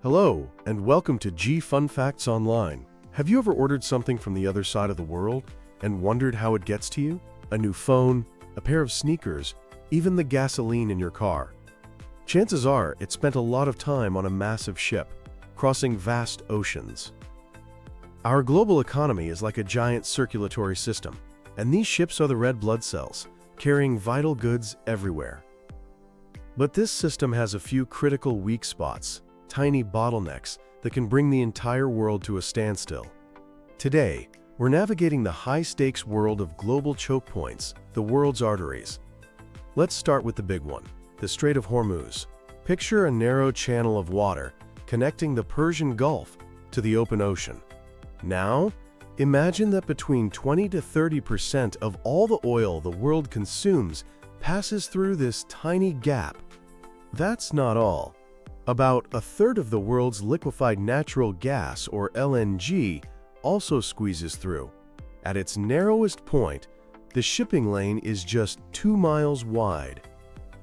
Hello, and welcome to G Fun Facts Online. Have you ever ordered something from the other side of the world and wondered how it gets to you? A new phone, a pair of sneakers, even the gasoline in your car. Chances are it spent a lot of time on a massive ship, crossing vast oceans. Our global economy is like a giant circulatory system, and these ships are the red blood cells, carrying vital goods everywhere. But this system has a few critical weak spots, tiny bottlenecks that can bring the entire world to a standstill. Today, we're navigating the high-stakes world of global choke points, the world's arteries. Let's start with the big one, the Strait of Hormuz. Picture a narrow channel of water connecting the Persian Gulf to the open ocean. Now, imagine that between 20 to 30% of all the oil the world consumes passes through this tiny gap. That's not all. About a third of the world's liquefied natural gas, or LNG, also squeezes through. At its narrowest point, the shipping lane is just 2 miles wide.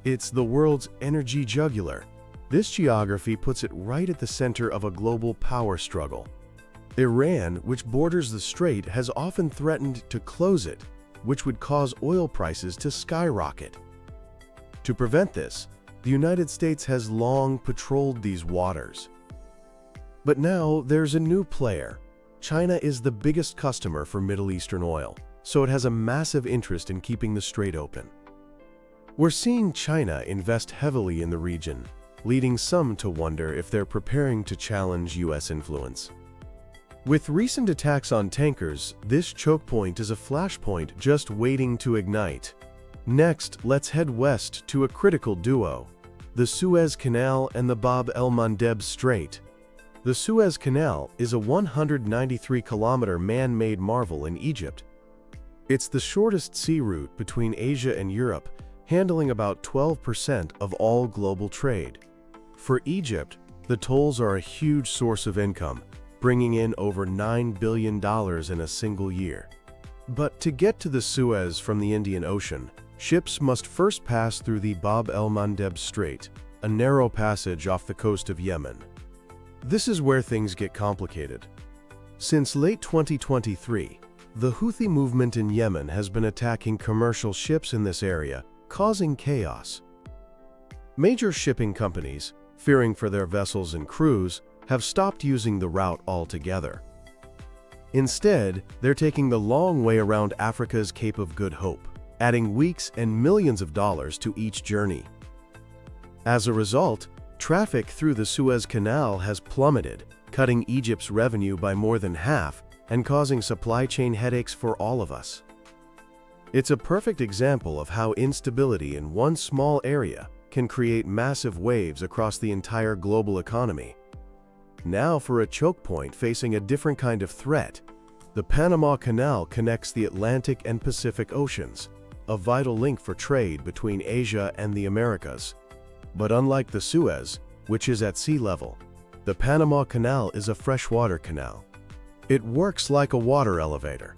It's the world's energy jugular. This geography puts it right at the center of a global power struggle. Iran, which borders the strait, has often threatened to close it, which would cause oil prices to skyrocket. To prevent this, the United States has long patrolled these waters. But now there's a new player. China is the biggest customer for Middle Eastern oil, so it has a massive interest in keeping the strait open. We're seeing China invest heavily in the region, leading some to wonder if they're preparing to challenge U.S. influence. With recent attacks on tankers, this choke point is a flashpoint just waiting to ignite. Next, let's head west to a critical duo: the Suez Canal and the Bab el-Mandeb Strait. The Suez Canal is a 193-kilometer man-made marvel in Egypt. It's the shortest sea route between Asia and Europe, handling about 12% of all global trade. For Egypt, the tolls are a huge source of income, bringing in over $9 billion in a single year. But to get to the Suez from the Indian Ocean, ships must first pass through the Bab el-Mandeb Strait, a narrow passage off the coast of Yemen. This is where things get complicated. Since late 2023, the Houthi movement in Yemen has been attacking commercial ships in this area, causing chaos. Major shipping companies, fearing for their vessels and crews, have stopped using the route altogether. Instead, they're taking the long way around Africa's Cape of Good Hope, adding weeks and millions of dollars to each journey. As a result, traffic through the Suez Canal has plummeted, cutting Egypt's revenue by more than half and causing supply chain headaches for all of us. It's a perfect example of how instability in one small area can create massive waves across the entire global economy. Now for a choke point facing a different kind of threat. The Panama Canal connects the Atlantic and Pacific Oceans, a vital link for trade between Asia and the Americas. But unlike the Suez, which is at sea level, the Panama Canal is a freshwater canal. It works like a water elevator,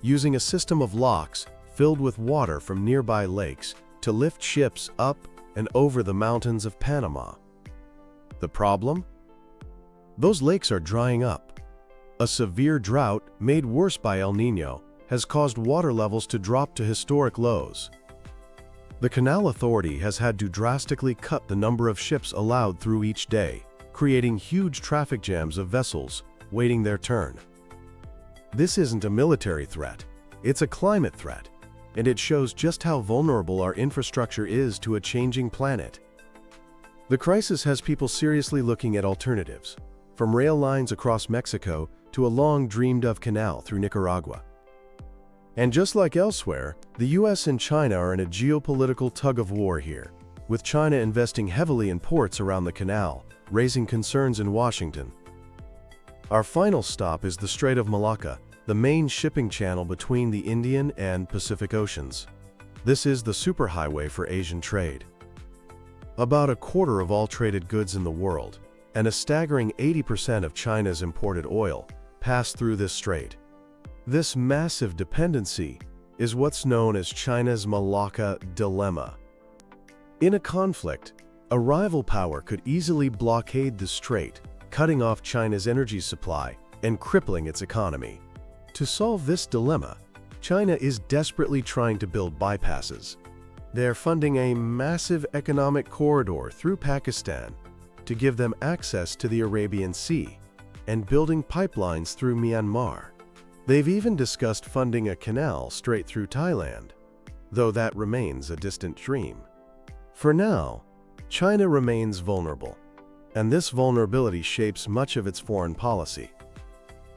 using a system of locks filled with water from nearby lakes to lift ships up and over the mountains of Panama. The problem? Those lakes are drying up. A severe drought, made worse by El Niño, has caused water levels to drop to historic lows. The Canal Authority has had to drastically cut the number of ships allowed through each day, creating huge traffic jams of vessels waiting their turn. This isn't a military threat, it's a climate threat, and it shows just how vulnerable our infrastructure is to a changing planet. The crisis has people seriously looking at alternatives, from rail lines across Mexico to a long dreamed-of canal through Nicaragua. And just like elsewhere, the US and China are in a geopolitical tug-of-war here, with China investing heavily in ports around the canal, raising concerns in Washington. Our final stop is the Strait of Malacca, the main shipping channel between the Indian and Pacific Oceans. This is the superhighway for Asian trade. About a quarter of all traded goods in the world, and a staggering 80% of China's imported oil, pass through this strait. This massive dependency is what's known as China's Malacca Dilemma. In a conflict, a rival power could easily blockade the strait, cutting off China's energy supply and crippling its economy. To solve this dilemma, China is desperately trying to build bypasses. They're funding a massive economic corridor through Pakistan to give them access to the Arabian Sea and building pipelines through Myanmar. They've even discussed funding a canal straight through Thailand, though that remains a distant dream. For now, China remains vulnerable, and this vulnerability shapes much of its foreign policy.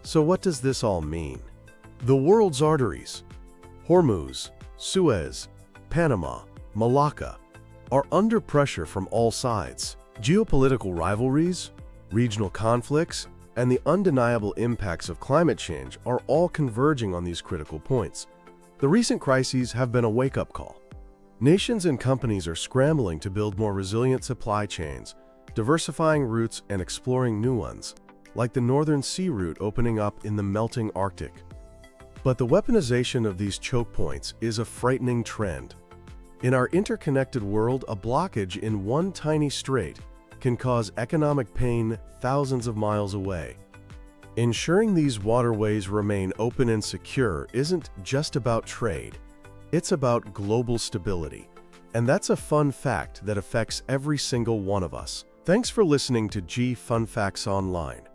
So what does this all mean? The world's arteries, Hormuz, Suez, Panama, Malacca, are under pressure from all sides. Geopolitical rivalries, regional conflicts, and the undeniable impacts of climate change are all converging on these critical points. The recent crises have been a wake-up call. Nations and companies are scrambling to build more resilient supply chains, diversifying routes and exploring new ones, like the Northern Sea route opening up in the melting Arctic. But the weaponization of these choke points is a frightening trend. In our interconnected world, a blockage in one tiny strait can cause economic pain thousands of miles away. Ensuring these waterways remain open and secure isn't just about trade, it's about global stability. And that's a fun fact that affects every single one of us. Thanks for listening to Fun Facts Online.